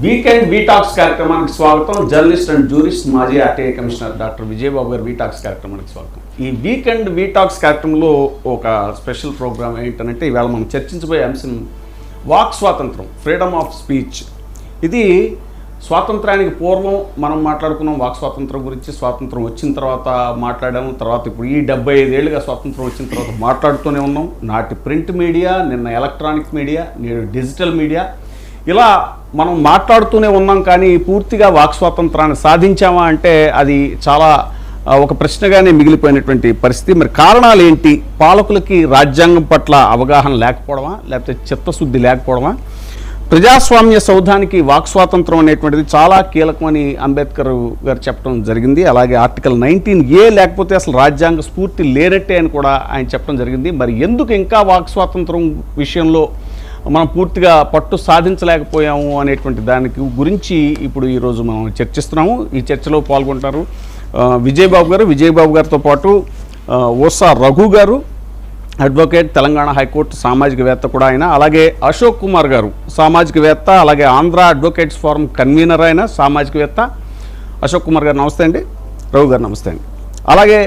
Weekend వీటాక్స్ కార్యక్రమానికి స్వాగతం. Journalist and jurist మాజీ ఆర్టీఐ కమిషనర్ డాక్టర్ విజయబాబు గారు వీటాక్స్ కార్యక్రమానికి స్వాగతం. ఈ వీకెండ్ వీటాక్స్ కార్యక్రమంలో ఒక స్పెషల్ ప్రోగ్రామ్ ఏంటంటే ఇవాళ మనం చర్చించబోయే అంశం వాక్ స్వాతంత్రం, ఫ్రీడమ్ ఆఫ్ స్పీచ్. ఇది స్వాతంత్రానికి పూర్వం మనం మాట్లాడుకున్నాం వాక్ స్వాతంత్రం గురించి, స్వాతంత్రం వచ్చిన తర్వాత మాట్లాడాము, తర్వాత ఇప్పుడు ఈ 75 ఏళ్ళుగా స్వాతంత్రం వచ్చిన తర్వాత మాట్లాడుతూనే ఉన్నాం. నాటి ప్రింట్ మీడియా, నిన్న ఎలక్ట్రానిక్ మీడియా, నేడు డిజిటల్ మీడియా, ఇలా మనం మాట్లాడుతూనే ఉన్నాం. కానీ పూర్తిగా వాక్ స్వాతంత్రాన్ని సాధించామా అంటే అది చాలా ఒక ప్రశ్నగానే మిగిలిపోయినటువంటి పరిస్థితి. మరి కారణాలు ఏంటి? పాలకులకి రాజ్యాంగం పట్ల అవగాహన లేకపోవడమా, లేకపోతే చిత్తశుద్ధి లేకపోవడమా? ప్రజాస్వామ్య సౌధానికి వాక్ స్వాతంత్రం అనేటువంటిది చాలా కీలకమని అంబేద్కర్ గారు చెప్పడం జరిగింది. అలాగే ఆర్టికల్ 19A లేకపోతే అసలు రాజ్యాంగ స్ఫూర్తి లేనట్టే అని కూడా ఆయన చెప్పడం జరిగింది. మరి ఎందుకు ఇంకా వాక్ స్వాతంత్రం విషయంలో మనం పూర్తిగా పట్టు సాధించలేకపోయాము అనేటువంటి దానికి గురించి ఇప్పుడు ఈరోజు మనం చర్చిస్తున్నాము. ఈ చర్చలో పాల్గొంటారు విజయబాబు గారు. విజయబాబు గారితో పాటు ఓసా రఘు గారు, అడ్వకేట్, తెలంగాణ హైకోర్టు సామాజికవేత్త కూడా ఆయన. అలాగే అశోక్ కుమార్ గారు, సామాజికవేత్త, అలాగే ఆంధ్ర అడ్వకేట్స్ ఫోరం కన్వీనర్ అయిన సామాజికవేత్త. అశోక్ కుమార్ గారు నమస్తే అండి. రఘు గారు నమస్తే అండి. అలాగే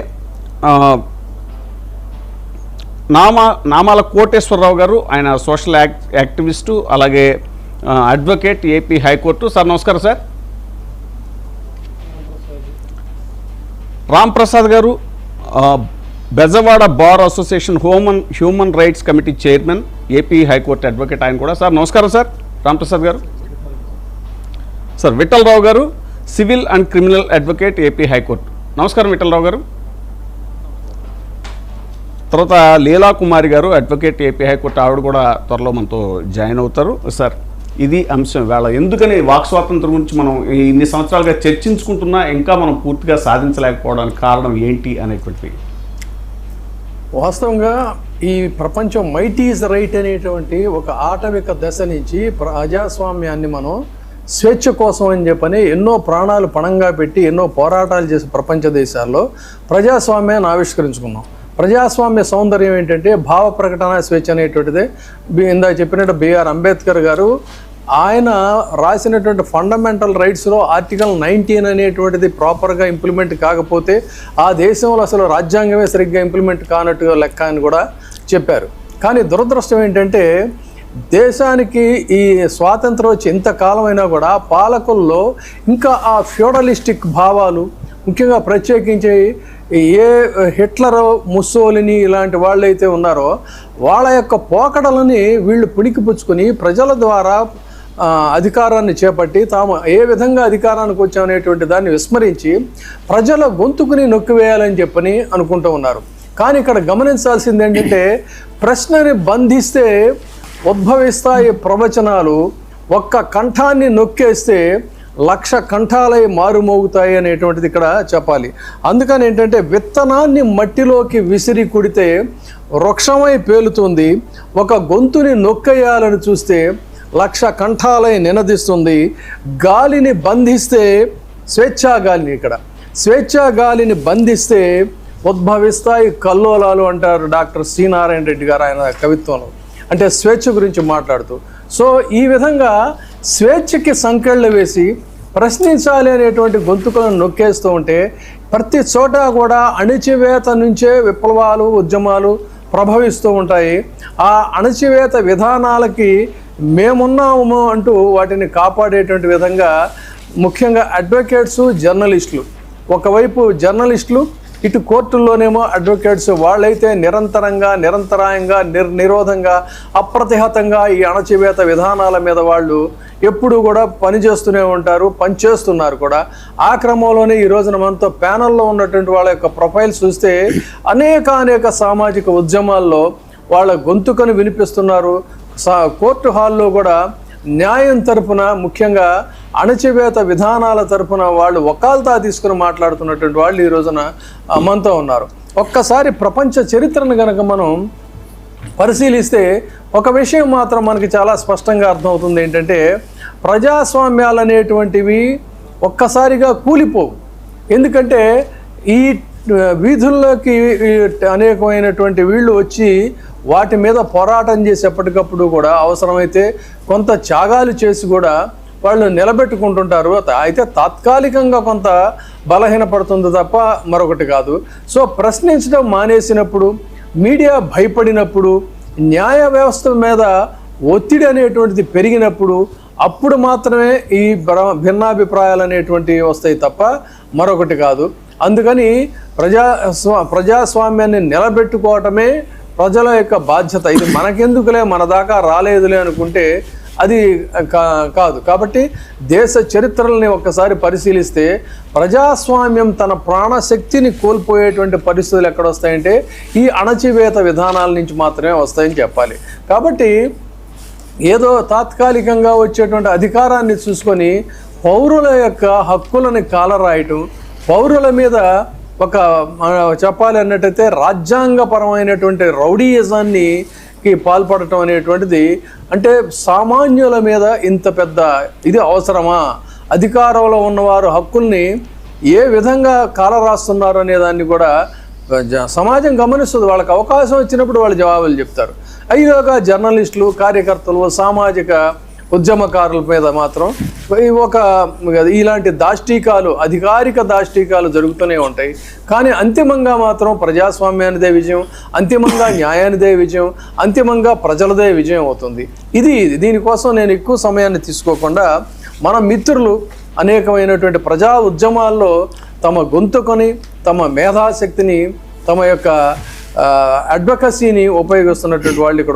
నామాల కోటేశ్వరరావు గారు, ఆయన సోషల్ యాక్టివిస్టు, అలాగే అడ్వకేట్, ఏపీ హైకోర్టు. సార్ నమస్కారం. సార్ రామ్ ప్రసాద్ గారు, Bezawada bar association human rights committee chairman, AP high court advocate ఆయన కూడా. సార్ నమస్కారం. సార్ రామ్ ప్రసాద్ గారు. సార్ విఠలరావు గారు, civil and criminal advocate, AP high court. నమస్కారం విఠలరావు గారు. తర్వాత లీలా కుమారి గారు, అడ్వకేట్, ఏపీ హైకోర్టు, ఆవిడ కూడా త్వరలో మనతో జాయిన్ అవుతారు. సార్ ఇది అంశం వేళ. ఎందుకని వాక్ స్వాతంత్రం గురించి మనం ఇన్ని సంవత్సరాలుగా చర్చించుకుంటున్నా ఇంకా మనం పూర్తిగా సాధించలేకపోవడానికి కారణం ఏంటి అనేటువంటిది? వాస్తవంగా ఈ ప్రపంచం మైట్ ఈజ్ రైట్ అనేటువంటి ఒక ఆటవిక దశ నుంచి ప్రజాస్వామ్యాన్ని మనం స్వేచ్ఛ కోసం అని చెప్పని ఎన్నో ప్రాణాలు పణంగా పెట్టి ఎన్నో పోరాటాలు చేసే ప్రపంచ దేశాల్లో ప్రజాస్వామ్యాన్ని ఆవిష్కరించుకున్నాం. ప్రజాస్వామ్య సౌందర్యం ఏంటంటే భావ ప్రకటన స్వేచ్ఛ అనేటువంటిదే. ఇందాక చెప్పినట్టు బిఆర్ అంబేద్కర్ గారు ఆయన రాసినటువంటి ఫండమెంటల్ రైట్స్లో ఆర్టికల్ 19 అనేటువంటిది ప్రాపర్గా ఇంప్లిమెంట్ కాకపోతే ఆ దేశంలో అసలు రాజ్యాంగమే సరిగ్గా ఇంప్లిమెంట్ కానట్టుగా లెక్క అని కూడా చెప్పారు. కానీ దురదృష్టం ఏంటంటే దేశానికి ఈ స్వాతంత్రం వచ్చి ఇంతకాలమైనా కూడా పాలకుల్లో ఇంకా ఆ ఫ్యూడలిస్టిక్ భావాలు, ముఖ్యంగా ప్రత్యేకించి ఏ హిట్లర్, ముస్సోలిని ఇలాంటి వాళ్ళైతే ఉన్నారో వాళ్ళ యొక్క పోకడలని వీళ్ళు పుణికిపుచ్చుకొని ప్రజల ద్వారా అధికారాన్ని చేపట్టి తాము ఏ విధంగా అధికారానికి వచ్చామనేటువంటి దాన్ని విస్మరించి ప్రజల గొంతుకుని నొక్కివేయాలని చెప్పని అనుకుంటూ ఉన్నారు. కానీ ఇక్కడ గమనించాల్సింది ఏంటంటే ప్రశ్నని బంధిస్తే ఉద్భవిస్తాయి ప్రవచనాలు, ఒక్క కంఠాన్ని నొక్కేస్తే 1,00,000 కంఠాలై మారుమోగుతాయి అనేటువంటిది ఇక్కడ చెప్పాలి. అందుకని ఏంటంటే విత్తనాన్ని మట్టిలోకి విసిరి కుడితే వృక్షమై పేలుతుంది, ఒక గొంతుని నొక్కేయాలని చూస్తే 1,00,000 కంఠాలై నినదిస్తుంది. గాలిని బంధిస్తే స్వేచ్ఛా గాలిని, ఇక్కడ స్వేచ్ఛా గాలిని బంధిస్తే ఉద్భవిస్తాయి కల్లోలాలు అంటారు డాక్టర్ శ్రీనారాయణ రెడ్డి గారు ఆయన కవిత్వంలో, అంటే స్వేచ్ఛ గురించి మాట్లాడుతూ. సో ఈ విధంగా స్వేచ్ఛకి సంకెళ్ళు వేసి ప్రశ్నించాలి అనేటువంటి గొంతుకలను నొక్కేస్తూ ఉంటే ప్రతి చోట కూడా అణిచివేత నుంచే విప్లవాలు, ఉద్యమాలు ప్రభవిస్తూ ఉంటాయి. ఆ అణచివేత విధానాలకి మేమున్నాము అంటూ వాటిని కాపాడేటువంటి విధంగా ముఖ్యంగా అడ్వకేట్స్, జర్నలిస్టులు, ఒకవైపు జర్నలిస్టులు, ఇటు కోర్టుల్లోనేమో అడ్వకేట్స్, వాళ్ళైతే నిరంతరాయంగా నిరోధంగా అప్రతిహతంగా ఈ అణచివేత విధానాల మీద వాళ్ళు ఎప్పుడు కూడా పనిచేస్తూనే ఉంటారు, పనిచేస్తున్నారు కూడా. ఆ క్రమంలోనే ఈ రోజున మనతో ప్యానల్లో ఉన్నటువంటి వాళ్ళ యొక్క ప్రొఫైల్స్ చూస్తే అనేక సామాజిక ఉద్యమాల్లో వాళ్ళ గొంతుకను వినిపిస్తున్నారు. కోర్టు హాల్లో కూడా న్యాయం తరపున, ముఖ్యంగా అణచివేత విధానాల తరపున వాళ్ళు వకాల్తా తీసుకుని మాట్లాడుతున్నటువంటి వాళ్ళు ఈ రోజున మనతో ఉన్నారు. ఒక్కసారి ప్రపంచ చరిత్రను కనుక మనం పరిశీలిస్తే ఒక విషయం మాత్రం మనకి చాలా స్పష్టంగా అర్థమవుతుంది. ఏంటంటే ప్రజాస్వామ్యాలు అనేటువంటివి ఒక్కసారిగా కూలిపోవు. ఎందుకంటే ఈ వీధుల్లోకి అనేకమైనటువంటి వీళ్ళు వచ్చి వాటి మీద పోరాటం చేసి ఎప్పటికప్పుడు కూడా అవసరమైతే కొంత త్యాగాలు చేసి కూడా వాళ్ళు నిలబెట్టుకుంటుంటారు. అయితే తాత్కాలికంగా కొంత బలహీనపడుతుంది తప్ప మరొకటి కాదు. సో ప్రశ్నించడం మానేసినప్పుడు, మీడియా భయపడినప్పుడు, న్యాయ వ్యవస్థ మీద ఒత్తిడి అనేటువంటిది పెరిగినప్పుడు అప్పుడు మాత్రమే ఈ భిన్నాభిప్రాయాలు అనేటువంటివి వస్తాయి తప్ప మరొకటి కాదు. అందుకని ప్రజాస్వామ్యాన్ని నిలబెట్టుకోవటమే ప్రజల యొక్క బాధ్యత. ఇది మనకెందుకులే, మన దాకా రాలేదులే అనుకుంటే అది కాదు. కాబట్టి దేశ చరిత్రల్ని ఒక్కసారి పరిశీలిస్తే ప్రజాస్వామ్యం తన ప్రాణశక్తిని కోల్పోయేటువంటి పరిస్థితులు ఎక్కడ వస్తాయంటే ఈ అణచివేత విధానాల నుంచి మాత్రమే వస్తాయని చెప్పాలి. కాబట్టి ఏదో తాత్కాలికంగా వచ్చేటువంటి అధికారాన్ని చూసుకొని పౌరుల యొక్క హక్కులని కాలరాయటం, పౌరుల మీద ఒక చెప్పాలి అన్నట్టయితే రాజ్యాంగపరమైనటువంటి రౌడీయిజాన్ని పాల్పడటం అనేటువంటిది, అంటే సామాన్యుల మీద ఇంత పెద్ద ఇది అవసరమా? అధికారంలో ఉన్నవారు హక్కుల్ని ఏ విధంగా కాలరాస్తున్నారు అనే దాన్ని కూడా సమాజం గమనిస్తుంది. వాళ్ళకి అవకాశం వచ్చినప్పుడు వాళ్ళు జవాబులు చెప్తారు. అయినాక జర్నలిస్టులు, కార్యకర్తలు, సామాజిక ఉద్యమకారుల మీద మాత్రం ఇలాంటి దాష్టీకాలు, అధికారిక దాష్టీకాలు జరుగుతూనే ఉంటాయి. కానీ అంతిమంగా మాత్రం ప్రజాస్వామ్యానిదే విజయం, అంతిమంగా న్యాయానిదే విజయం, అంతిమంగా ప్రజలదే విజయం అవుతుంది. దీనికోసం నేను ఎక్కువ సమయాన్ని తీసుకోకుండా మన మిత్రులు అనేకమైనటువంటి ప్రజా ఉద్యమాల్లో తమ గొంతుకొని, తమ మేధాశక్తిని, తమ యొక్క అడ్వకసీని ఉపయోగిస్తున్నటువంటి వాళ్ళు ఇక్కడ